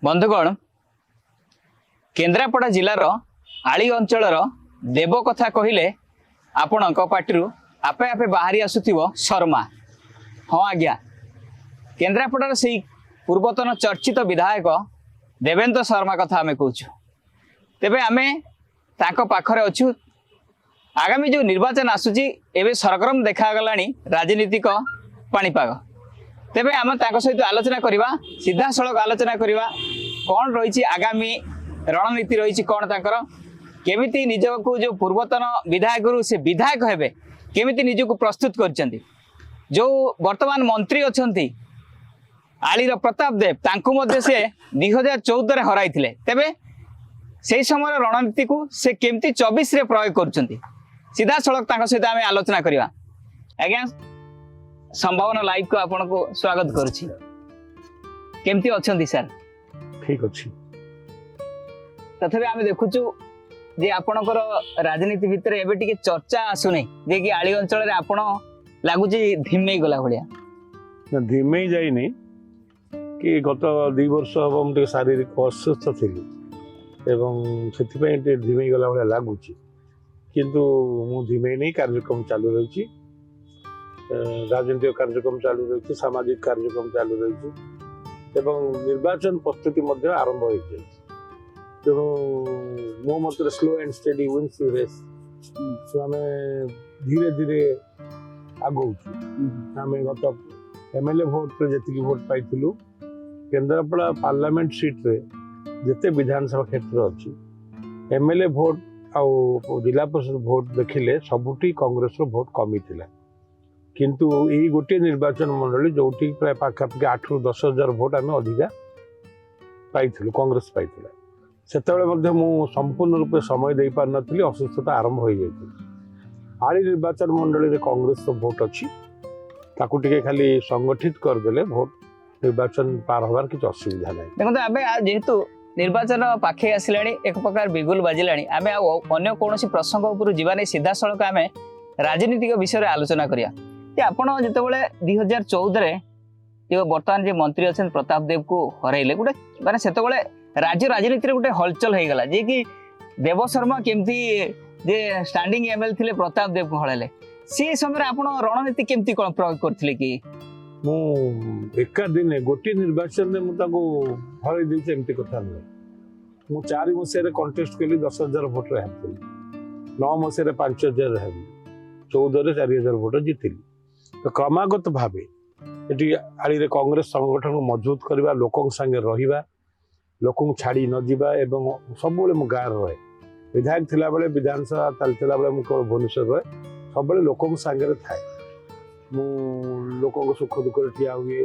बंधुगण केन्द्रापड़ा जिलार आली अंचलर देव कथा कहले आपण पार्टी आपे आपे बाहरी आसुथिबो शर्मा। हाँ आज्ञा केन्द्रापड़ार से पूर्वतन चर्चित विधायक देवेन्द्र शर्मा कथा आमे कहूँ। तेबे आमे ताको पाखरे अछु। आगामी जो निर्वाचन आसुची एबे सरगरम देखागलानी राजनीतिक पाणीपाग। तेबे आम ताको सहित आलोचना करिबा, सीधा सड़क आलोचना करिबा कौन रही आगामी रणनीति रही कौन तांकर केमिति निजको जो पूर्वतन विधायक से विधायक हेबे केमिति निजको प्रस्तुत करछन्ती। जो वर्तमान मंत्री अछन्ती आलीर प्रताप देव तांकु मध्य से 2014 रे हराइथिले। तेबे से समय रणनीति को से केमिति 24 रे प्रयोग करछन्ती। सीधा सड़क तांको सहित आमे आलोचना करिबा। आज्ञा संभावना लाइव को आपन को स्वागत करूछि। केमिति अछन्ती सर? ठीक अच्छी तथापि आमे देखुछु जे आपणकर राजनीति भितर एबे टिके चर्चा आसुनै जे कि आली अंचल रे आपण लागुची धीमे गला भलिया। ना धीमे जाई नहीं कि गत 2 वर्ष हम टे शारीरिक अस्वस्थ थिली एवं सेथिपई टे धीमे गला भलिया लागुची, किंतु मु धीमे नहीं कार्यक्रम चालू रही, राजनीतिक कार्यक्रम चालू रही, सामाजिक कार्यक्रम चालू रही एवं निर्वाचन प्रस्तुति मध्य आरंभ हो जाए। तेणु मो मत slow and steady wins the race. तो आम धीरे धीरे आगौ आम गत एमएलए भोट रे जी भोट पाई केन्द्रापड़ा पार्लियामेंट सीट रे जिते विधानसभा क्षेत्र अच्छी एमएलए भोट आउ जिला परिषद भोट देखिले सबुठी कांग्रेस रो भोट कमी थिला, किंतु यही गोटे निर्वाचन मंडली जो प्राय पाखापाखि 8 ରୁ 10 हजार भोट आम अधिका पाई कांग्रेस पाई से मु संपूर्ण रूप समय दे पार नी, असुस्थता आरंभ हो जाती। आली निर्वाचन मंडली रे कांग्रेस रो भोट अच्छी ताकू टिके खाली संगठित करदेले भोट निर्वाचन पार होबार किछ असुविधा नहीं। देखो आबे जेहेतु निर्वाचन पाखे आसिलाणी एक प्रकार बिगुल बाजिलाणी आमे अन्य कोनोसी प्रसंग उपर जीवा नै सीधा सड़क आमे राजनीतिक विषय रे आलोचना करिया। कि आपण जेतेबेले 2014 रे जो वर्तमान जे मंत्री अछन प्रताप देव को हराइले गोटे माने सेतेबेले राज्य राजनीति रे गोटे हलचल हो गला जे कि देव शर्मा केमती जे स्टैंडिंग एमएल थिले प्रताप देव को हराइले। से समय आपण रणनीति केमती कोन प्रयोग करथिले कि मु एका दिन गोटे निर्वाचन में मुझे हर दी एमती कथा नुहे। मु 4 मसीह कंटेस्ट कली 10,000 भोट हारी, 9 मसीह 5,000 हारी, 14 4,000 भोट जीतिली। तो क्रमागत भाव ये आली कांग्रेस संगठन को मजबूत करवा, लोकों संगे रहिबा, लोकों छाड़ी न जीवा एवं सब मु गाँव रहे विधायक थिला बेले विधानसभा चलता बेले मु केवल भुवनेश्वर रहे सब लोकों संगे थाए। मु लोकों सुख दुख ठिया हुए,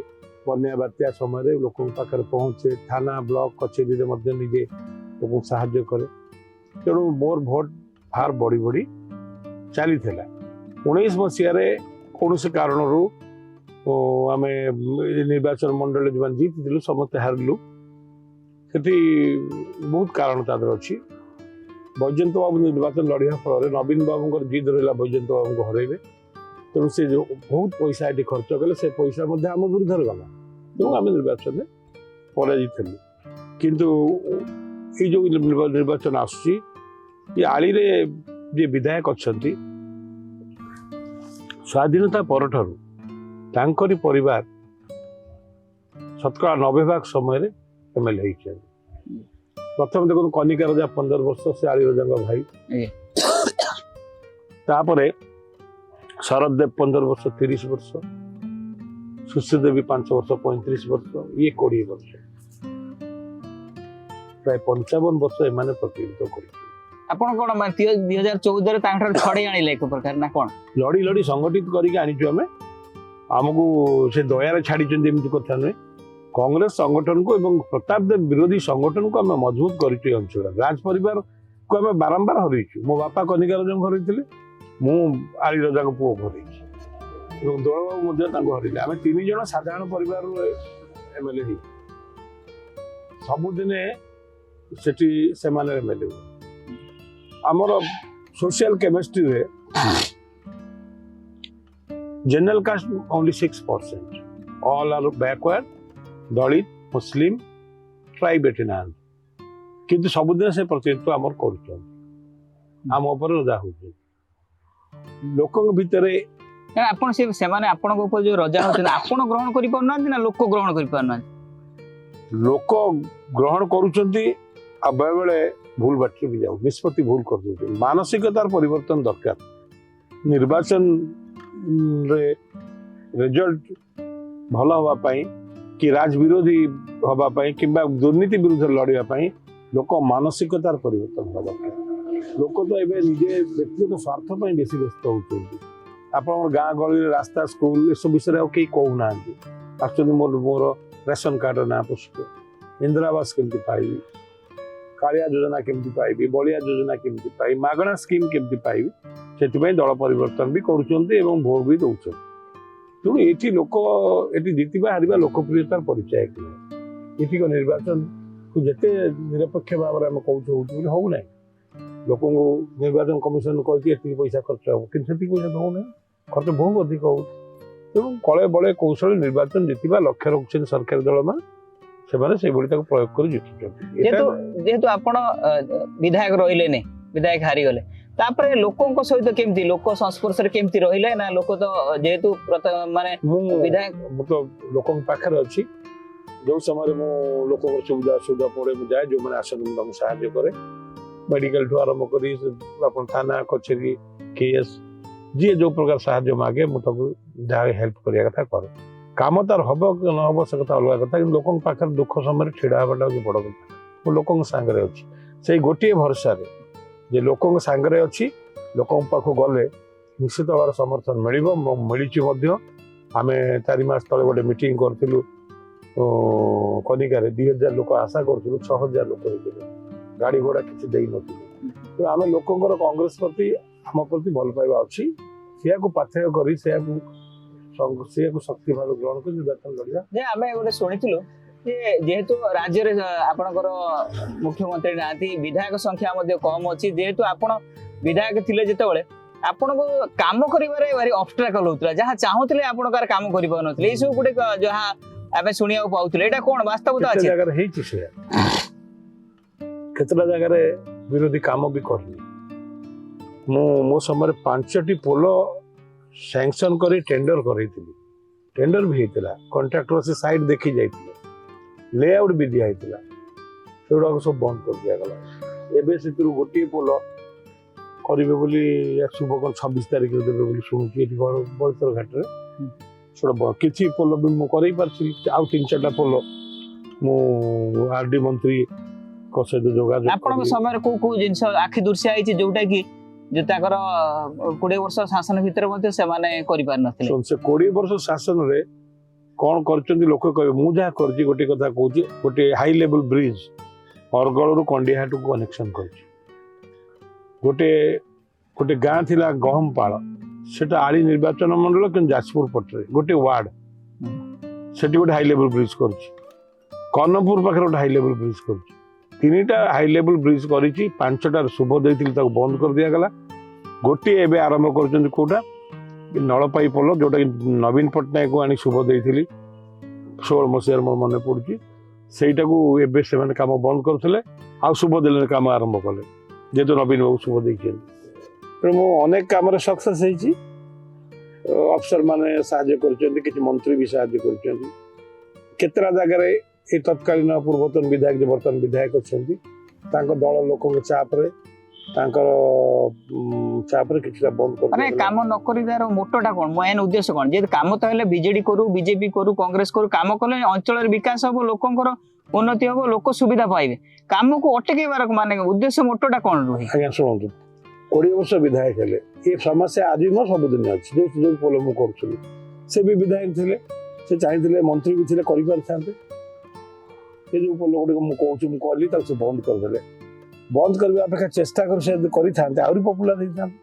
बन्या बात्या समय लोकों पाखे पहुँचे, थाना ब्लॉक कचेरी निजे लोक साहाଯ୍य करे। तेणु मोर भोट भार बढ़ी बढ़ी चली 19 मसीह कौन से कारण आम निर्वाचन मंडल जो जीति समस्ते हारू से बहुत कारण तादर अच्छी। बैजयंत बाबू निर्वाचन लड़िया फल नवीन बाबू जिद रहा बैजयंत बाबू को हरइबे। तेणु से जो बहुत पैसा ये खर्च कले से पैसा आम विरुद्ध गला तेणु आम निर्वाचन में पराजित हलु। किंतु ये जो निर्वाचन आसुची ये आली रे जे विधायक अच्छी स्वाधीनता परठारु तांकरी परिवार शतकड़ा 90% समय एमएलए हो। प्रथम देखो कनिका राजा 15 वर्ष से आली राजा भाई, तापरे शरद देव 15 वर्ष 30 वर्ष, सुश्री देवी 5 वर्ष 35 वर्ष, ये 20 वर्ष, प्राय 55 वर्ष एमाने प्रतिनिधित्व कर। आपण कोन 2014 रे तांठार छडे आनिले एक प्रकार ना कोन लड़ी लड़ी संगठित करके आनिछु आमे। आमको से दयारे छाड़ी एमती कथा नुहे। कांग्रेस संगठन को एवं प्रताप देव विरोधी संगठन को आम मजबूत कर अंचल राज परिवार को आम बारंबार हरइछु। मो बापा कनिका राजा हरइथिले, मु आली राजा को पुओ हरइछि एवं दल बाबू हरइले। आम 3 जन साधारण परिवार एमएलए सबुदिने सेठी सेमाने एमएलए। आमर सोशल केमिस्ट्री रे general caste only 6%, all are backward, Dalit, Muslim tribe एठी ना किंतु सबुदिन से प्रतिनिधित्व आमर करूछन आम ऊपर रजा होछ लोकक भितरे ଆପଣ ସେ ମାନେ ଆପଣଙ୍କ ଉପରେ ଯୋଉ ରଜା ହଉଛନ୍ତି ଆପଣ ଗ୍ରହଣ କରି ପାରୁନାହାନ୍ତି ନା ଲୋକ ଗ୍ରହଣ କରି ପାରୁନାହାନ୍ତି लोक ग्रहण करूछंती आ बेले बेले भूल बाटरे भी जाऊ निष्पत्ति भूल कर दउछन मानसिकतार परिवर्तन दरकार निर्वाचन रे रिजल्ट भल हवा पाई कि राज विरोधी हवा पाई किंबा दुर्नीति विरुद्ध लड़िया पाई लोक मानसिकतार परिवर्तन हवा दरकार लोक तो एबे निजे व्यक्तिगत स्वार्थ पाई बेसी व्यस्त होउछंती आपण गाँ गली रास्ता स्कूल ए सब विषय के कहू ना एक्चुअली मोर रेशन कार्ड ना पुष्प इंदिरा आवास केमती पाइबी कालिया योजना केमती पाइबी बलिया योजना केमती पाइबी मागणा स्कीम केमती पाइबी से दल परिवर्तन भी करुँच भोट भी दौरान तेणु ये लोक ये जीतवा हारिबा लोकप्रियतार परिचय ये निर्वाचन को जिते निरपेक्ष भाव में आम कहूँ हो ना लोक निर्वाचन कमिशन कहती पैसा खर्च हम कि पैसा तो होना खर्च बहुत अधिक हो तेणु कले बड़े कौशल निर्वाचन जीतवा लक्ष्य रखुच्छे सरकारी दल में से प्रयोग कर जेहेतु आपण विधायक रहिले ने विधायक हारी गले तापर लोकों सहित केमती लोक संस्पर्श केमती रहिले ना लोक तो जेहेतु माने विधायक तो लोक पाखे अच्छी जो समय मु लोक सुविधा सुविधा पड़े मुझे जाए जो मैंने आसन मुझे साहाय्य करे मेडिकल ठू आरंभ कर थाना कचेरी केएस जी जो प्रकार साहाय्य मागे मुझे जहाँ हेल्प करने कथा करे काम तार हम कि न हम से कथा अलग कथा कि लोक पाखे दुख समय छिड़ा हवाटा हूँ बड़ कथा मु लोक सांगे अच्छी से गोटे भरसा जे लोक सांगे अच्छी लोक पाख गले निश्चित भाव समर्थन मिली आम 4 मास तले गोटे मीटिंग करूँ कनिकार 2000 लोक आशा करूँ 6000 लोक गाड़ी घोड़ा किसी दे तो आम लोक कांग्रेस प्रति आम प्रति भल पाइबा अच्छी से पाथेय कर शक्ति भाव ग्रहण कर निर्वाचन लड़िया आम गोटे शुणिलु जेहेतु राज्य रे आपणकर मुख्यमंत्री नाती विधायक संख्या कम अच्छी जेहेतु आपण विधायक थिले जेतेबेले आपण को काम करिवारे भारी ऑब्स्ट्रकल होतला जहां चाहुतले आपण कार काम करि पाउनथले ई सब गुटे जहां आमे सुनिया पाउथले एटा कोन वास्तवता अछि जगह रे हेछि से केतला जगह रे विरोधी काम भी करली मो समय 5टी पोल सैंक्शन करी टेंडर करैतिली टेंडर भी हेतला कॉन्ट्रैक्टर से साइड देखि जाइतिले लेआउट भी दिया हेतला सेडा सब बंद कर दिया गला एबे सेतरु गोटी पोल करिवे बोली शुभकन 26 तारिख रे देबे बोली सुनुची एठी बड़तर घाट रे छोड़ किछि पोल भी मु करै परछि आ 3-4टा पोल मु आरडी मंत्री को से जोगाजोग आपण समय को जिंस आखि दुर्सिया आइछि जोटा कि जो ताकर 20 वर्ष शासन भितर मध्ये से माने करि पार नथिले से 20 वर्ष शासन रे कौन करचंदी लोक कहे मु जहाँ करची गोटे कथा कहूँ गोटे हाई लेवल ब्रिज अरगल रु कंडिहाट को कनेक्शन करची गोटे गोटे गाँ थिला गहमपाल सेटा आली निर्वाचन मंडल कि जाजपुर पटरे गोटे वार्ड सेठी गोटे हाई लेवल ब्रिज करची कर्णपुर पाखे गोटे हाई लेवल ब्रिज करची 3टा हाई लेवल ब्रिज करिची 5टा शुभ देइतिल ताको बंद कर दिया गला गोटे एबे आरंभ करचंदी कोटा नलपाई पोल जोटा नवीन पट्टनायक को आनी शुभ देइथिली 16 मसीहार मोर मन पड़ुची सेटा को एबे से माने काम बंद करथले आ शुभ देले काम आरंभ कले जेतो नवीन बाबू शुभ देइछन तो मो अनेक काम रे सक्सेस हेची अफसर माने सहाय्य करचंदी किछि मंत्री भी सहाय्य करचंदी केतरा जगह रे ए तत्कालीन पूर्वतन विधायक जो वर्तमान विधायक अछंती तांको दल लोकक चाप रे तांकर चाप रे किछला बंद कर माने काम न करिदार मोटोटा कोन मेन उद्देश्य कोन जे काम तो हेले बीजेडी करू बीजेपी करू कांग्रेस करू काम कले अंचल रे विकास हो लोकंकर उन्नति हो लोक सुविधा पाइबे काम को अटकेबार माने उद्देश्य मोटोटा कोन रुहि आज्ञा सुनନ୍ତୁ 20 वर्ष विधायक हेले ए समस्या आज न सब दिन अछि जो पोल मु करछुली से भी विधायक थिले से चाहिथिले मंत्री भी थिले करि परथांते ये जो पोल गोटे मु कहूँ मु कहली ताको से बंद कर देले बंद करबा अपेक्षा चेष्टा कर से करि थांते आउरी पॉपुलर हि थांते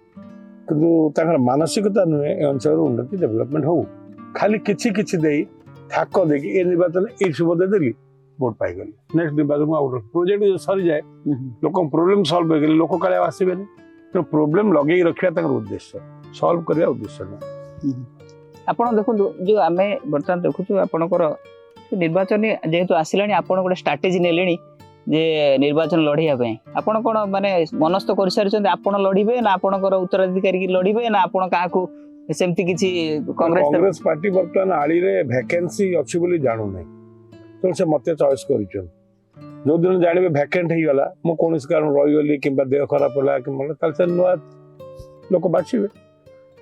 किंतु ताकर मानसिकता नुहे अंचल उन्नति डेवलपमेंट हो खाली किछि किछि देई ठाक देकी ए निर्वाचन ए शुभ दे देली वोट पाई गली नेक्स्ट निर्वाचन आउट प्रोजेक्ट सरी जाए लोक प्रॉब्लम सॉल्व हो गले लोक काले आसीबेनी तो प्रॉब्लम लगे रखिया ताकर उद्देश्य सॉल्व करिया उद्देश्य न आपण देखो जो आमे बर्तमान देखु आपनकर ନିର୍ବାଚନ ଯେହେତୁ ଆସିଲାଣି ଆପଣ ଗୋଟେ ଷ୍ଟ୍ରାଟେଜି ନେଲେଣି ଯେ ନିର୍ବାଚନ ଲଢ଼ିବା ପାଇଁ ଆପଣ କ'ଣ ମାନେ ମନସ୍ଥ କରିସାରିଛନ୍ତି ଆପଣ ଲଢ଼ିବେ ନା ଆପଣଙ୍କର ଉତ୍ତରାଧିକାରୀ କି ଲଢ଼ିବେ ନା ଆପଣ କାହାକୁ ସେମିତି କିଛି କଂଗ୍ରେସ ପାର୍ଟି ବର୍ତ୍ତମାନ ଆଳିରେ ଭ୍ୟାକେନ୍ସି ଅଛି ବୋଲି ଜାଣୁନାହିଁ ତେଣୁ ସେ ମତେ ଚଏସ୍ କରିଛନ୍ତି ଯୋଉଦିନ ଜାଣିବେ ଭ୍ୟାକେଣ୍ଟ ହେଇଗଲା ମୁଁ କୌଣସି କାରଣ ରହିଗଲି କିମ୍ବା ଦେହ ଖରାପ ହେଲା କିମ୍ବା ତାହେଲେ ସେ ନୂଆ ଲୋକ ବାଛିବେ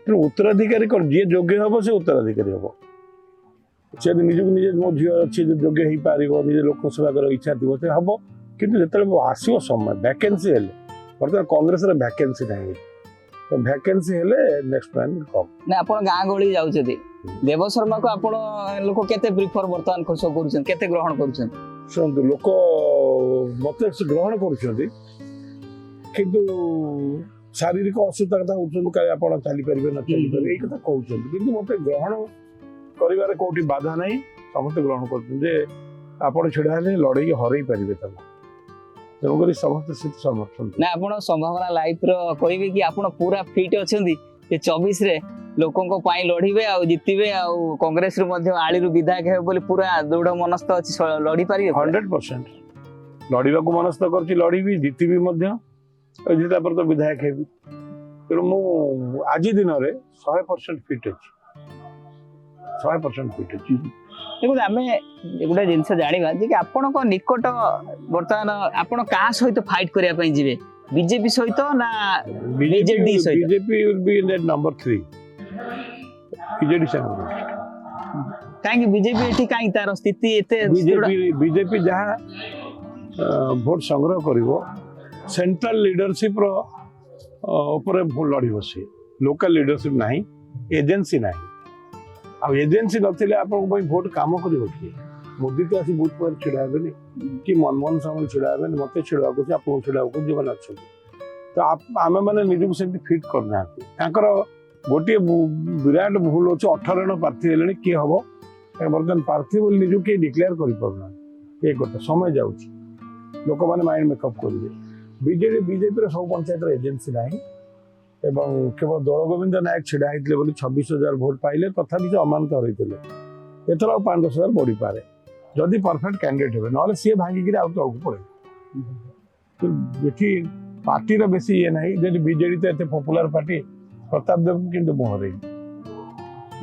ତେଣୁ ଉତ୍ତରାଧିକାରୀ କ'ଣ ଯିଏ ଯୋଗ୍ୟ ହବ ସେ ଉତ୍ତରାଧିକାରୀ ହବ ସେ ନିଜକୁ ନିଜେ ମୋ ଝିଅ ଅଛି ଯୋଗ୍ୟ ହେଇପାରିବ ନିଜେ ଲୋକ ସେବା କରିବା ଇଚ୍ଛା ଥିବ ସେ ହବ କିନ୍ତୁ ଯେତେବେଳେ ଆସିବ ସମୟ ଭ୍ୟାକେନ୍ସି ହେଲେ ବର୍ତ୍ତମାନ କଂଗ୍ରେସରେ ଭ୍ୟାକେନ୍ସି ନାହିଁ ତ ଭ୍ୟାକେନ୍ସି ହେଲେ ନେକ୍ସଟ ଟାଇମ୍ କମ୍ ନା ଆପଣ ଗାଁ ଗହଳି ଯାଉଛନ୍ତି ଦେବ ଶର୍ମାକୁ ଆପଣ ଲୋକ କେତେ ପ୍ରିଫର ବର୍ତ୍ତମାନ କରୁଛନ୍ତି କେତେ ଗ୍ରହଣ କରୁଛନ୍ତି ଶୁଣନ୍ତୁ ଲୋକ ମତେ ଗ୍ରହଣ କରୁଛନ୍ତି କିନ୍ତୁ ଶାରୀରିକ ଅସୁସ୍ଥତା କଥା କହୁଛନ୍ତି କାଳେ ଆପଣ ଚାଲିପାରିବେ ନା ଚାଲିପାରିବେ ଏଇ କଥା କହୁଛନ୍ତି କିନ୍ତୁ ମତେ ଗ୍ରହଣ କରିବାରେ କୋଉଠି ବାଧା ନାହିଁ ସମସ୍ତେ ଗ୍ରହଣ କରୁଛନ୍ତି ଯେ ଆପଣ ଛିଡ଼ା ହେଲେ ଲଢ଼େଇକି ହରେଇ ପାରିବେ ତାଙ୍କୁ ତେଣୁକରି ସମସ୍ତେ ସେଠି ସମର୍ଥନ ନା ଆପଣ ସମ୍ଭାବନା ଲାଇଫର କହିବେ କି ଆପଣ ପୁରା ଫିଟ୍ ଅଛନ୍ତି ଯେ 24ରେ ଲୋକଙ୍କ ପାଇଁ ଲଢ଼ିବେ ଆଉ ଜିତିବେ ଆଉ କଂଗ୍ରେସରୁ ମଧ୍ୟ ଆଳିରୁ ବିଧାୟକ ହେବେ ବୋଲି ପୁରା ଦୃଢ଼ ମନସ୍ଥ ଅଛି ଲଢ଼ି ପାରିବେ 100% ଲଢ଼ିବାକୁ ମନସ୍ଥ କରୁଛି ଲଢ଼ିବି ଜିତିବି ମଧ୍ୟ ଜିତିଲା ପରେ ତ ବିଧାୟକ ହେବି ତେଣୁ ମୁଁ ଆଜି ଦିନରେ 100% ଫିଟ୍ ଅଛି 100% ଫିଟ୍ ଅଛି ଦେଖନ୍ତୁ ଆମେ ଗୋଟେ ଜିନିଷ ଜାଣିବା ଯେ କି ଆପଣଙ୍କ ନିକଟ ବର୍ତ୍ତମାନ ଆପଣ କାହା ସହିତ ଫାଇଟ୍ କରିବା ପାଇଁ ଯିବେ ବିଜେପି ସହିତ ନା ବିଜେଡି ସହିତ BJP will be in at number 3 BJD ସାଙ୍ଗରେ କାହିଁକି ବିଜେପି ଏଠି କାହିଁକି ତାର ସ୍ଥିତି ଏତେ ବିଜେପି ଯାହା ଭୋଟ ସଂଗ୍ରହ କରିବ ସେଣ୍ଟ୍ରାଲ ଲିଡରସିପ୍ର ଉପରେ ଲଢ଼ିବ ସିଏ ଲୋକାଲ ଲିଡରସିପ୍ ନାହିଁ ଏଜେନ୍ସି ନାହିଁ ଆଉ ଏଜେନ୍ସି ନଥିଲେ ଆପଣଙ୍କ ପାଇଁ ଭୋଟ କାମ କରିବ କିଏ ମୋଦି ତ ଆସି ବୁଥ ପରେ ଛିଡ଼ା ହେବେନି କି ମନମୋହନ ସାମଲ ଛିଡ଼ା ହେବେନି ମତେ ଛିଡ଼ାକୁ ଅଛି ଆପଣଙ୍କୁ ଛିଡ଼ାକୁ ଯେଉଁମାନେ ଅଛନ୍ତି ତ ଆମେମାନେ ନିଜକୁ ସେମିତି ଫିଟ୍ କରିନାହାନ୍ତି ତାଙ୍କର ଗୋଟିଏ ବିରାଟ ଭୁଲ ଅଛି 18 ଜଣ ପ୍ରାର୍ଥୀ ହେଲେଣି କିଏ ହବ ବର୍ତ୍ତମାନ ପ୍ରାର୍ଥୀ ବୋଲି ନିଜକୁ କେହି ଡିକ୍ଲେୟାର କରିପାରୁନାହାନ୍ତି ଏ କଥା ସମୟ ଯାଉଛି ଲୋକମାନେ ମାଇଣ୍ଡ ମେକଅପ୍ କରିବେ ବିଜେପିର ସବୁ ପଞ୍ଚାୟତର ଏଜେନ୍ସି ନାହିଁ ଏବଂ କେବଳ ଦୋଳଗୋବିନ୍ଦ ନାୟକ ଛିଡ଼ା ହେଇଥିଲେ ବୋଲି 26,000 ଭୋଟ ପାଇଲେ ତଥାପି ସେ ଅମାନତ ହରେଇଥିଲେ ଏଥର ଆଉ 5-10,000 ବଢ଼ିପାରେ ଯଦି ପରଫେକ୍ଟ କ୍ୟାଣ୍ଡିଡେଟ୍ ହେବେ ନହେଲେ ସିଏ ଭାଙ୍ଗିକିରି ଆଉ ତଳକୁ ପଳେଇବେ ଏଠି ପାର୍ଟିର ବେଶୀ ଇଏ ନାହିଁ ଯଦି ବିଜେଡି ତ ଏତେ ପପୁଲାର ପାର୍ଟି ପ୍ରତାପ ଦେବଙ୍କୁ କିନ୍ତୁ ମୁଁ ହରେଇବି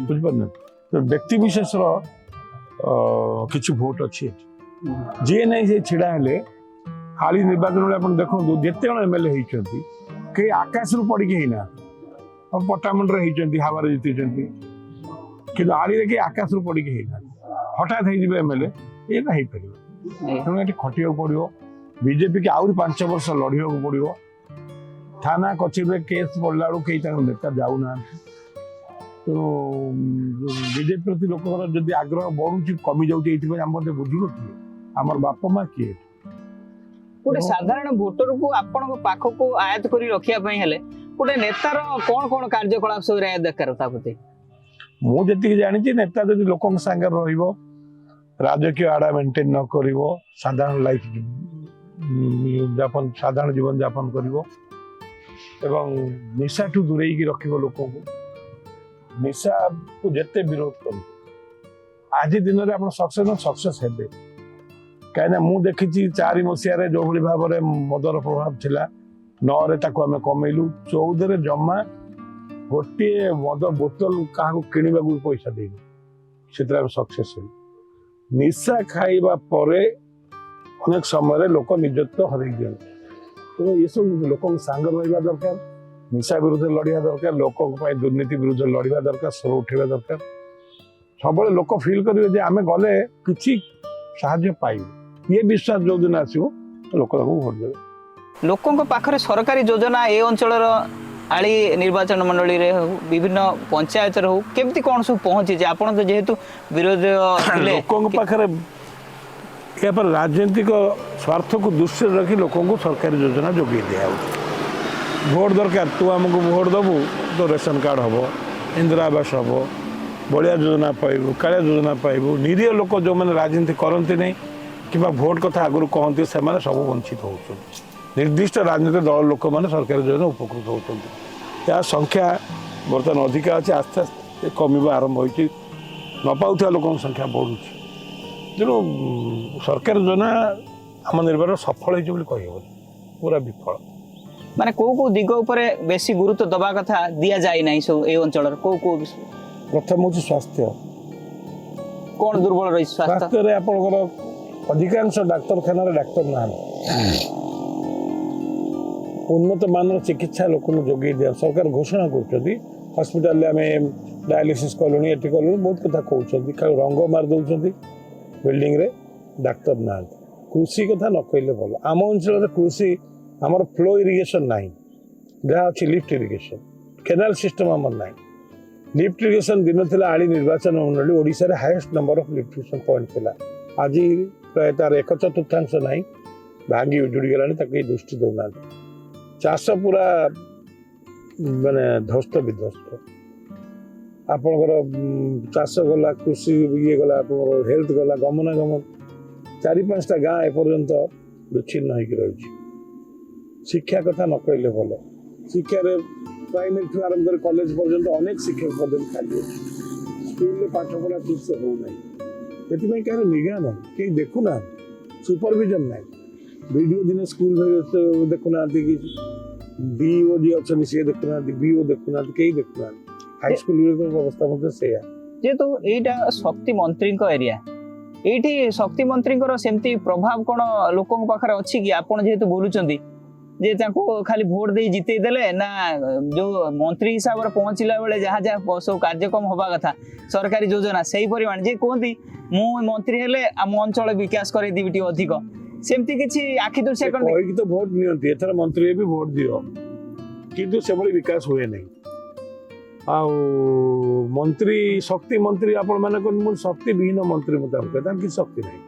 ବୁଝିପାରୁନାହାନ୍ତି ତ ବ୍ୟକ୍ତି ବିଶେଷର କିଛି ଭୋଟ ଅଛି ଯିଏ ନାହିଁ ସେ ଛିଡ଼ା ହେଲେ ହାଳି ନିର୍ବାଚନ ବେଳେ ଆପଣ ଦେଖନ୍ତୁ ଯେତେ ଜଣ ଏମଏଲଏ ହେଇଛନ୍ତି କେହି ଆକାଶରୁ ପଡ଼ିକି ହେଇନାହାନ୍ତି ଆଉ ପଟ୍ଟାମୁଣ୍ଡରେ ହେଇଛନ୍ତି ହାୱାରେ ଜିତିଛନ୍ତି କିନ୍ତୁ ଆଳିରେ କେହି ଆକାଶରୁ ପଡ଼ିକି ହେଇନାହାନ୍ତି ହଠାତ୍ ହେଇଯିବେ ଏମଏଲଏ ଏଇଟା ହେଇପାରିବ ତେଣୁ ଏଠି ଖଟିବାକୁ ପଡ଼ିବ ବିଜେପିକି ଆହୁରି 5 ବର୍ଷ ଲଢ଼ିବାକୁ ପଡ଼ିବ ଥାନା କଚେରୀରେ କେସ୍ ପଡ଼ିଲା ବେଳକୁ କେହି ତାଙ୍କ ନେତା ଯାଉନାହାନ୍ତି ତେଣୁ ବିଜେପି ପ୍ରତି ଲୋକଙ୍କର ଯଦି ଆଗ୍ରହ ବଢ଼ୁଛି କମିଯାଉଛି ଏଇଥିପାଇଁ ଆମ ମଧ୍ୟ ବୁଝିବ କିଏ ଆମର ବାପା ମା କିଏ ଗୋଟେ ସାଧାରଣ ଭୋଟରକୁ ଆପଣଙ୍କ ପାଖକୁ ଆୟତ କରି ରଖିବା ପାଇଁ ହେଲେ ଗୋଟେ ନେତାର କ'ଣ କ'ଣ କାର୍ଯ୍ୟକଳାପ ସବୁ ରହିବା ଦରକାର ତା ପ୍ରତି ମୁଁ ଯେତିକି ଜାଣିଛି ନେତା ଯଦି ଲୋକଙ୍କ ସାଙ୍ଗରେ ରହିବ ରାଜକୀୟ ଆଡ଼ା ମେଣ୍ଟେନ୍ ନ କରିବ ସାଧାରଣ ଲାଇଫ ସାଧାରଣ ଜୀବନ ଯାପନ କରିବ ଏବଂ ନିଶାଠୁ ଦୂରେଇକି ରଖିବ ଲୋକଙ୍କୁ ନିଶାକୁ ଯେତେ ବିରୋଧ କରିବ ଆଜି ଦିନରେ ଆପଣ ସକ୍ସେସ୍ ହେବେ କାହିଁକିନା ମୁଁ ଦେଖିଛି 4 ମସିହାରେ ଯୋଉଭଳି ଭାବରେ ମଦର ପ୍ରଭାବ ଥିଲା 9ରେ ତାକୁ ଆମେ କମେଇଲୁ 14ରେ ଜମା ଗୋଟିଏ ମଦ ବୋତଲ କାହାକୁ କିଣିବାକୁ ପଇସା ଦେଇନୁ ସେଥିରେ ଆମେ ସକ୍ସେସ୍ ହେଲୁ ନିଶା ଖାଇବା ପରେ ଅନେକ ସମୟରେ ଲୋକ ନିଜତ୍ୱ ହରେଇ ଦିଅନ୍ତି ତେଣୁ ଏସବୁ ଲୋକଙ୍କ ସାଙ୍ଗରେ ରହିବା ଦରକାର ନିଶା ବିରୁଦ୍ଧରେ ଲଢ଼ିବା ଦରକାର ଲୋକଙ୍କ ପାଇଁ ଦୁର୍ନୀତି ବିରୁଦ୍ଧରେ ଲଢ଼ିବା ଦରକାର ସ୍ୱର ଉଠେଇବା ଦରକାର ସବୁବେଳେ ଲୋକ ଫିଲ୍ କରିବେ ଯେ ଆମେ ଗଲେ କିଛି ସାହାଯ୍ୟ ପାଇବୁ ଇଏ ବିଶ୍ୱାସ ଯୋଉଦିନ ଆସିବ ଲୋକ ତାଙ୍କୁ ଭୋଟ ଦେବେ ଲୋକଙ୍କ ପାଖରେ ସରକାରୀ ଯୋଜନା ଏ ଅଞ୍ଚଳର ଆଳି ନିର୍ବାଚନ ମଣ୍ଡଳୀରେ ହଉ ବିଭିନ୍ନ ପଞ୍ଚାୟତରେ ହଉ କେମିତି କ'ଣ ସବୁ ପହଞ୍ଚିଛି ଆପଣ ତ ଯେହେତୁ ବିରୋଧୀ ଲୋକଙ୍କ ପାଖରେ ଏହା ପରେ ରାଜନୈତିକ ସ୍ୱାର୍ଥକୁ ଦୃଷ୍ଟିରେ ରଖି ଲୋକଙ୍କୁ ସରକାରୀ ଯୋଜନା ଯୋଗାଇ ଦିଆହେଉଛି ଭୋଟ ଦରକାର ତୁ ଆମକୁ ଭୋଟ ଦେବୁ ତ ରେସନ କାର୍ଡ଼ ହେବ ଇନ୍ଦିରା ଆବାସ ହେବ ବଳିଆ ଯୋଜନା ପାଇବୁ କାଳିଆ ଯୋଜନା ପାଇବୁ ନିରୀହ ଲୋକ ଯେଉଁମାନେ ରାଜନୀତି କରନ୍ତି ନାହିଁ କିମ୍ବା ଭୋଟ କଥା ଆଗରୁ କହନ୍ତି ସେମାନେ ସବୁ ବଞ୍ଚିତ ହେଉଛନ୍ତି ନିର୍ଦ୍ଦିଷ୍ଟ ରାଜନୈତିକ ଦଳ ଲୋକମାନେ ସରକାରୀ ଯୋଜନା ଉପକୃତ ହେଉଛନ୍ତି ଏହା ସଂଖ୍ୟା ବର୍ତ୍ତମାନ ଅଧିକା ଅଛି ଆସ୍ତେ ଆସ୍ତେ କମିବା ଆରମ୍ଭ ହୋଇଛି ନ ପାଉଥିବା ଲୋକଙ୍କ ସଂଖ୍ୟା ବଢ଼ୁଛି ତେଣୁ ସରକାର ଯୋଜନା ଆମ ନିର୍ବାଚନ ସଫଳ ହେଇଛି ବୋଲି କହିହେବନି, ପୁରା ବିଫଳ। ମାନେ କୋଉ କୋଉ ଦିଗ ଉପରେ ବେଶୀ ଗୁରୁତ୍ୱ ଦବା କଥା ଦିଆଯାଇ ନାହିଁ ସବୁ ଏଇ ଅଞ୍ଚଳର କୋଉ କୋଉ ପ୍ରଥମ ହେଉଛି ସ୍ୱାସ୍ଥ୍ୟ। କଣ ଦୁର୍ବଳ ରହିଛି ସ୍ୱାସ୍ଥ୍ୟ? ସ୍ୱାସ୍ଥ୍ୟରେ ଆପଣଙ୍କର ଅଧିକାଂଶ ଡାକ୍ତରଖାନାରେ ଡାକ୍ତର ନାହାନ୍ତି। ଉନ୍ନତ ମାନର ଚିକିତ୍ସା ଲୋକଙ୍କୁ ଯୋଗାଇ ଦିଅ ସରକାର ଘୋଷଣା କରୁଛନ୍ତି। ହସ୍ପିଟାଲରେ ଆମେ ଡାୟାଲିସିସ୍ କଲୁଣି, ଏଠି କଲୁଣି, ବହୁତ କଥା କହୁଛନ୍ତି, ଖାଲି ରଙ୍ଗ ମାରି ଦେଉଛନ୍ତି ବିଲ୍ଡିଂରେ, ଡାକ୍ତର ନାହାନ୍ତି। କୃଷି କଥା ନ କହିଲେ ଭଲ। ଆମ ଅଞ୍ଚଳରେ କୃଷି ଆମର ଫ୍ଲୋ ଇରିଗେସନ୍ ନାହିଁ, ଯାହା ଅଛି ଲିଫ୍ଟ ଇରିଗେସନ୍। କେନାଲ ସିଷ୍ଟମ୍ ଆମର ନାହିଁ। ଲିଫ୍ଟ ଇରିଗେସନ୍ ଦିନ ଥିଲା ଆଳି ନିର୍ବାଚନ ମଣ୍ଡଳୀ ଓଡ଼ିଶାରେ highest number of lift irrigation point ଥିଲା। ଆଜି ପ୍ରାୟ ତାର 1/4 ନାହିଁ, ଭାଙ୍ଗି ଉଜୁଡ଼ି ଗଲାଣି, ତାକୁ କେହି ଦୃଷ୍ଟି ଦେଉନାହାନ୍ତି। ଚାଷ ପୁରା ମାନେ ଧ୍ୱସ୍ତ ବିଧ୍ୱସ୍ତ। ଆପଣଙ୍କର ଚାଷ ଗଲା, କୃଷି ଇଏ ଗଲା, ଆପଣଙ୍କର ହେଲ୍ଥ ଗଲା, ଗମନାଗମନ 4-5ଟା ଗାଁ ଏପର୍ଯ୍ୟନ୍ତ ବିଚ୍ଛିନ୍ନ ହେଇକି ରହିଛି। ଶିକ୍ଷା କଥା ନ କହିଲେ ଭଲ। ଶିକ୍ଷାରେ ପ୍ରାଇମେରୀଠୁ ଆରମ୍ଭ କରି କଲେଜ ପର୍ଯ୍ୟନ୍ତ ଅନେକ ଶିକ୍ଷକ ପଦବୀ ଖାଲି ଅଛି। ସ୍କୁଲରେ ପାଠପଢ଼ା ଠିକ୍ସେ ହେଉନାହିଁ। ସେଥିପାଇଁ କାହାର ନିଘା ନାହିଁ, କେହି ଦେଖୁନାହାନ୍ତି, ସୁପରଭିଜନ ନାହିଁ। ଭିଡ଼ିଓ ଦିନେ ସ୍କୁଲ ଦେଖୁନାହାନ୍ତି, କି DO ଯିଏ ଅଛନ୍ତି ସିଏ ଦେଖୁନାହାନ୍ତି, BO ଦେଖୁନାହାନ୍ତି, କେହି ଦେଖୁନାହାନ୍ତି। ହାଇସ୍କୁଲ ଗୁଡ଼ିକର ଅବସ୍ଥା ମଧ୍ୟ ସେଇଆ। ଯେହେତୁ ଏଇଟା ଶକ୍ତି ମନ୍ତ୍ରୀଙ୍କ ଏରିଆ, ଏଇଠି ଶକ୍ତି ମନ୍ତ୍ରୀଙ୍କର ସେମିତି ପ୍ରଭାବ କଣ ଲୋକଙ୍କ ପାଖରେ ଅଛି କି? ଆପଣ ଯେହେତୁ ବୁଲୁଛନ୍ତି, ଯେ ତାଙ୍କୁ ଖାଲି ଭୋଟ ଦେଇ ଜିତେଇ ଦେଲେ ନା ଯୋଉ ମନ୍ତ୍ରୀ ହିସାବରେ ପହଞ୍ଚିଲା ବେଳେ ଯାହା ଯାହା ସବୁ କାର୍ଯ୍ୟକ୍ରମ ହବା କଥା ସରକାରୀ ଯୋଜନା ସେଇ ପରିମାଣ, ଯେ କୁହନ୍ତି ମୁଁ ମନ୍ତ୍ରୀ ହେଲେ ଆମ ଅଞ୍ଚଳ ବିକାଶ କରେଇଦେବି ଟିକେ ଅଧିକ, ସେମିତି କିଛି ଆଖି ଦୃଶ୍ୟ କହିକି ତ ଭୋଟ ନିଅନ୍ତି। ଏଥର ମନ୍ତ୍ରୀ ବି ଭୋଟ ଦିଅ, କିନ୍ତୁ ସେଭଳି ବିକାଶ ହୁଏ ନାହିଁ। ଆଉ ମନ୍ତ୍ରୀ ଶକ୍ତି ମନ୍ତ୍ରୀ ଆପଣ ମାନେ ମୁଁ ଶକ୍ତି ବିହୀନ ମନ୍ତ୍ରୀ ମୁତାବକ, ତାଙ୍କର କିଛି ଶକ୍ତି ନାହିଁ।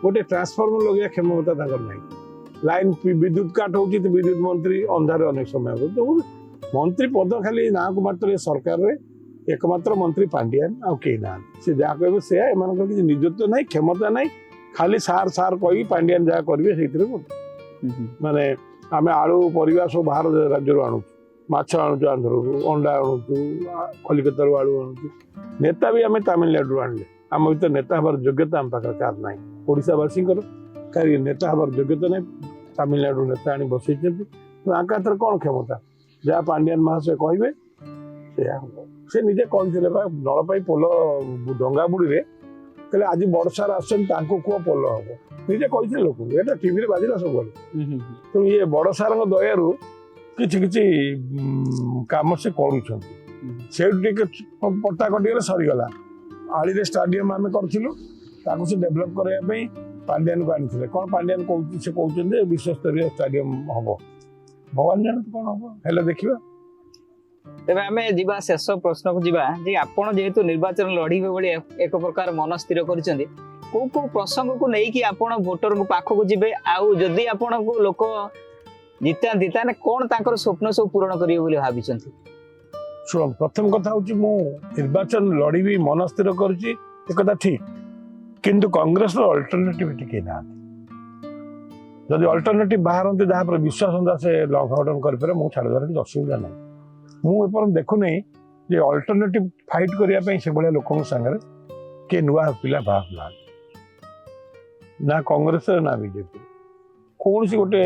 ଗୋଟେ ଟ୍ରାନ୍ସଫର୍ମର ଲଗେଇବା କ୍ଷମତା ତାଙ୍କର ନାହିଁ। ଲାଇନ୍ ବିଦ୍ୟୁତ କାଟ ହେଉଛି ତ ବିଦ୍ୟୁତ ମନ୍ତ୍ରୀ ଅନ୍ଧାରେ ଅନେକ ସମୟ ହେଉଛି। ମନ୍ତ୍ରୀ ପଦ ଖାଲି ନାଁକୁ ମାତ୍ର ଏ ସରକାରରେ ଏକମାତ୍ର ମନ୍ତ୍ରୀ ପାଣ୍ଡିଆନ, ଆଉ କେହି ନାହାନ୍ତି। ସେ ଯାହା କହିବେ ସେୟା, ଏମାନଙ୍କର କିଛି ନିଜତ୍ୱ ନାହିଁ, କ୍ଷମତା ନାହିଁ। ଖାଲି ସାର୍ ସାର୍ କହି ପାଣ୍ଡିଆନ ଯାହା କରିବେ ସେଇଥିରେ ମାନେ ଆମେ ଆଳୁ ପରିବା ସବୁ ବାହାର ରାଜ୍ୟରୁ ଆଣୁଛୁ, ମାଛ ଆଣୁଛୁ ଆନ୍ଧ୍ରରୁ, ଅଣ୍ଡା ଆଣୁଛୁ, କଲିକତାରୁ ଆଳୁ ଆଣୁଛୁ। ନେତା ବି ଆମେ ତାମିଲନାଡୁରୁ ଆଣିଲେ। ଆମ ଭିତରେ ନେତା ହେବାର ଯୋଗ୍ୟତା ଆମ ପାଖରେ କାହାର ନାହିଁ। ଓଡ଼ିଶାବାସୀଙ୍କର କାହାର ନେତା ହେବାର ଯୋଗ୍ୟତା ନାହିଁ। ତାମିଲନାଡୁରୁ ନେତା ଆଣି ବସେଇଛନ୍ତି। ତାଙ୍କ ହାତରେ କ'ଣ କ୍ଷମତା? ଯାହା ପାଣ୍ଡିଆନ ମହାଶୟ କହିବେ ସେୟା ହେବ। ସେ ନିଜେ କହିଥିଲେ ବା ନଳପାଇ ପୋଲ ଡଙ୍ଗା ବୁଡ଼ିରେ, କହିଲେ ଆଜି ବଡ଼ ସାର୍ ଆସୁଛନ୍ତି, ତାଙ୍କୁ କୁହ ପୋଲ ହବ। ନିଜେ କହିଥିଲେ ଲୋକଙ୍କୁ, ଏଇଟା ଟିଭିରେ ବାଜିଲା ସବୁବେଳେ। ତେଣୁ ଇଏ ବଡ଼ ସାର୍ଙ୍କ ଦୟାରୁ କିଛି କିଛି କାମ ସେ କରୁଛନ୍ତି। ସେଇଠୁ ଟିକେ ପଟା କଟିଗଲେ ସରିଗଲା। ଆଳିରେ ଷ୍ଟାଡିୟମ ଆମେ କରିଥିଲୁ, ତାକୁ ସେ ଡେଭଲପ କରିବା ପାଇଁ ପାଣ୍ଡିଆନକୁ ଆଣିଥିଲେ। କ'ଣ ପାଣ୍ଡିଆନ କହୁଛି, ସେ କହୁଛନ୍ତି ଯେ ବିଶ୍ୱସ୍ତରୀୟ ଷ୍ଟାଡିୟମ ହବ। ଭଗବାନ ଜାଣନ୍ତି କ'ଣ ହବ, ହେଲେ ଦେଖିବା। ତେବେ ଆମେ ଯିବା ଶେଷ ପ୍ରଶ୍ନକୁ ଯିବା, ଯେ ଆପଣ ଯେହେତୁ ନିର୍ବାଚନ ଲଢିବେ ବୋଲି ଏକ ପ୍ରକାର ମନ ସ୍ଥିର କରିଛନ୍ତି, କୋଉ କୋଉ ପ୍ରସଙ୍ଗକୁ ନେଇକି ଆପଣ ଭୋଟରଙ୍କ ପାଖକୁ ଯିବେ, ଆଉ ଯଦି ଆପଣଙ୍କୁ ଲୋକ ଜିତାନ୍ତି ତାହେଲେ କ'ଣ ତାଙ୍କର ସ୍ୱପ୍ନ ସବୁ ପୂରଣ କରିବେ ବୋଲି ଭାବିଛନ୍ତି? ଶୁଣ, ପ୍ରଥମ କଥା ହଉଛି ମୁଁ ନିର୍ବାଚନ ଲଢିବି ମନ ସ୍ଥିର କରୁଛି, ଏକଥା ଠିକ, କିନ୍ତୁ କଂଗ୍ରେସର ଅଲ୍ଟରନେଟିଭ କେହି ନାହାନ୍ତି। ଯଦି ଅଲ୍ଟରନେଟିଭ ବାହାରନ୍ତି ଯାହାପରେ ବିଶ୍ୱାସ ਹੁੰਦਾ ସେ ଲଙ୍ଘନ କରିପାରେ, ମୁଁ ଛାଡ଼ିବାର କିଛି ଅସୁବିଧା ନାହିଁ। ମୁଁ ଏପର୍ଯ୍ୟନ୍ତ ଦେଖୁନାହିଁ ଯେ ଅଲ୍ଟରନେଟିଭ ଫାଇଟ୍ କରିବା ପାଇଁ ସେଭଳିଆ ଲୋକଙ୍କ ସାଙ୍ଗରେ କିଏ ନୂଆ ପିଲା ବାହାରୁନାହାନ୍ତି, ନା କଂଗ୍ରେସରେ ନା ବିଜେପି। କୌଣସି ଗୋଟେ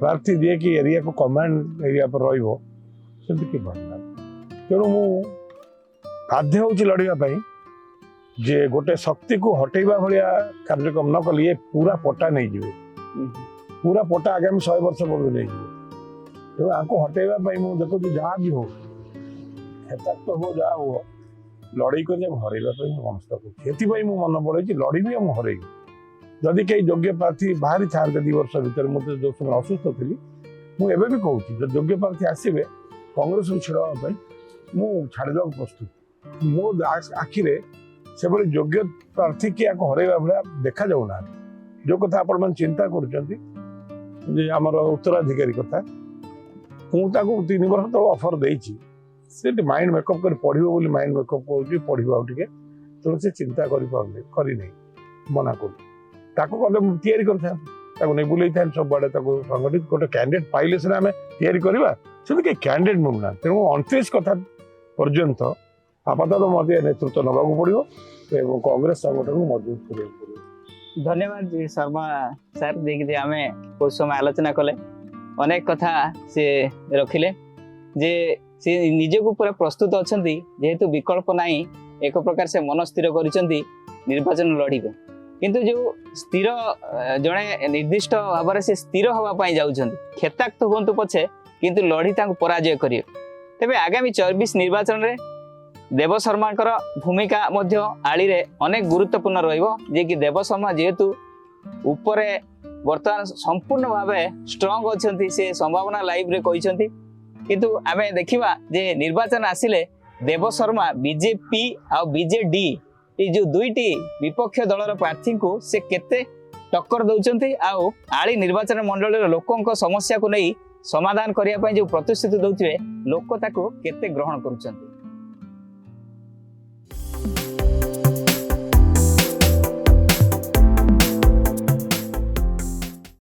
ପ୍ରାର୍ଥୀ ଯିଏକି ଏରିଆକୁ କମାଣ୍ଡ ଏରିଆ ପରେ ରହିବ, ସେମିତି କିଏ ବାହାରୁନାହାନ୍ତି। ତେଣୁ ମୁଁ ବାଧ୍ୟ ହେଉଛି ଲଢ଼ିବା ପାଇଁ, ଯେ ଗୋଟେ ଶକ୍ତିକୁ ହଟେଇବା ଭଳିଆ କାର୍ଯ୍ୟକ୍ରମ ନ କଲେ ଇଏ ପୁରା ପଟା ନେଇଯିବେ, ପୁରା ପଟା ଆଗାମୀ 100 ବର୍ଷ ପର୍ଯ୍ୟନ୍ତ ନେଇଯିବେ। ତେଣୁ ଆଙ୍କୁ ହଟେଇବା ପାଇଁ ମୁଁ ଦେଖୁଛି ଯାହା ବି ହଉ, କ୍ଷେତାକ୍ତ ହୁଅ ଯାହା ହୁଅ, ଲଢ଼େଇ କରି ଆମେ ହରେଇବା ପାଇଁ ମୁଁ ମନସ୍ଥ କରୁଛି। ଏଥିପାଇଁ ମୁଁ ମନ ପଡ଼େଇଛି ଲଢ଼ିବି ଆଉ ମୁଁ ହରେଇବି। ଯଦି କେହି ଯୋଗ୍ୟ ପ୍ରାର୍ଥୀ ବାହାରି ଥାଆନ୍ତେ 2 ବର୍ଷ ଭିତରେ, ମୋତେ ଯେଉଁ ସମୟ ଅସୁସ୍ଥ ଥିଲି, ମୁଁ ଏବେ ବି କହୁଛି ଯଦି ଯୋଗ୍ୟ ପ୍ରାର୍ଥୀ ଆସିବେ କଂଗ୍ରେସରୁ ଛିଡ଼ା ହେବା ପାଇଁ, ମୁଁ ଛାଡ଼ିଦେବାକୁ ପ୍ରସ୍ତୁତ। ମୋ ଆଖିରେ ସେଭଳି ଯୋଗ୍ୟ ପ୍ରାର୍ଥୀ କି ଆକୁ ହରେଇବା ଭଳିଆ ଦେଖାଯାଉନାହାନ୍ତି। ଯେଉଁ କଥା ଆପଣମାନେ ଚିନ୍ତା କରୁଛନ୍ତି ଯେ ଆମର ଉତ୍ତରାଧିକାରୀ କଥା, ମୁଁ ତାକୁ 3 ବର୍ଷ ତଳେ ଅଫର ଦେଇଛି। ସେଠି ମାଇଣ୍ଡ ମେକଅପ୍ କରି ପଢ଼ିବ ବୋଲି ମାଇଣ୍ଡ ମେକଅପ୍ କରୁଛି, ପଢ଼ିବ ଆଉ ଟିକେ। ତେଣୁ ସେ ଚିନ୍ତା କରିନାହିଁ, ମନା କରୁଛି। ତାକୁ କଲେ ମୁଁ ତିଆରି କରିଥାନ୍ତି, ତାକୁ ନେଇ ବୁଲେଇଥାନ୍ତି ସବୁଆଡ଼େ, ତାକୁ ସଂଗଠିତ ଗୋଟେ କ୍ୟାଣ୍ଡିଡେଟ୍ ପାଇଲେ ସିନା ଆମେ ତିଆରି କରିବା, ସେମିତି କେହି କ୍ୟାଣ୍ଡିଡେଟ୍ ମିଳୁନାହାନ୍ତି। ତେଣୁ 29 କଥା ପର୍ଯ୍ୟନ୍ତ ଆପାତତଃ ମୋତେ ନେତୃତ୍ୱ ନେବାକୁ ପଡ଼ିବ ଏବଂ କଂଗ୍ରେସ ସଂଗଠନକୁ ମଜବୁତ କରିବାକୁ ପଡ଼ିବ। ଧନ୍ୟବାଦ ଜି ଶର୍ମା ସାର୍ ଦେଇକି ଆମେ ବହୁତ ସମୟ ଆଲୋଚନା କଲେ ଅନେକ କଥା ସେ ରଖିଲେ ଯେ ସେ ନିଜକୁ ପୁରା ପ୍ରସ୍ତୁତ ଅଛନ୍ତି ଯେହେତୁ ବିକଳ୍ପ ନାହିଁ ଏକ ପ୍ରକାର ସେ ମନ ସ୍ଥିର କରିଛନ୍ତି ନିର୍ବାଚନ ଲଢ଼ିବେ କିନ୍ତୁ ଯେଉଁ ସ୍ଥିର ଜଣେ ନିର୍ଦ୍ଦିଷ୍ଟ ଭାବରେ ସେ ସ୍ଥିର ହେବା ପାଇଁ ଯାଉଛନ୍ତି କ୍ଷେତାକ୍ତ ହୁଅନ୍ତୁ ପଛେ କିନ୍ତୁ ଲଢ଼ି ତାଙ୍କୁ ପରାଜୟ କରିବେ। ତେବେ ଆଗାମୀ 24 ନିର୍ବାଚନରେ ଦେବ ଶର୍ମାଙ୍କର ଭୂମିକା ମଧ୍ୟ ଆଳିରେ ଅନେକ ଗୁରୁତ୍ୱପୂର୍ଣ୍ଣ ରହିବ ଯେ କି ଦେବ ଶର୍ମା ଯେହେତୁ ଉପରେ ବର୍ତ୍ତମାନ ସମ୍ପୂର୍ଣ୍ଣ ଭାବେ ଷ୍ଟ୍ରଙ୍ଗ ଅଛନ୍ତି ସେ ସମ୍ଭାବନା ଲାଇଭରେ କହିଛନ୍ତି କିନ୍ତୁ ଆମେ ଦେଖିବା ଯେ ନିର୍ବାଚନ ଆସିଲେ ଦେବ ଶର୍ମା ବିଜେପି ଆଉ ବିଜେଡି এই যে দুইটি বিপক্ষ দলর প্রার্থী সে কেতে টক্কর দৌঁচ আଳି নির্বাচন মন্ডলীর লোকଙ୍କ সমস্যা নেই সমাধান করা যে প্রতিশ্রুতি দৌথিবে লোক তাকে কেতে গ্রহণ করছেন।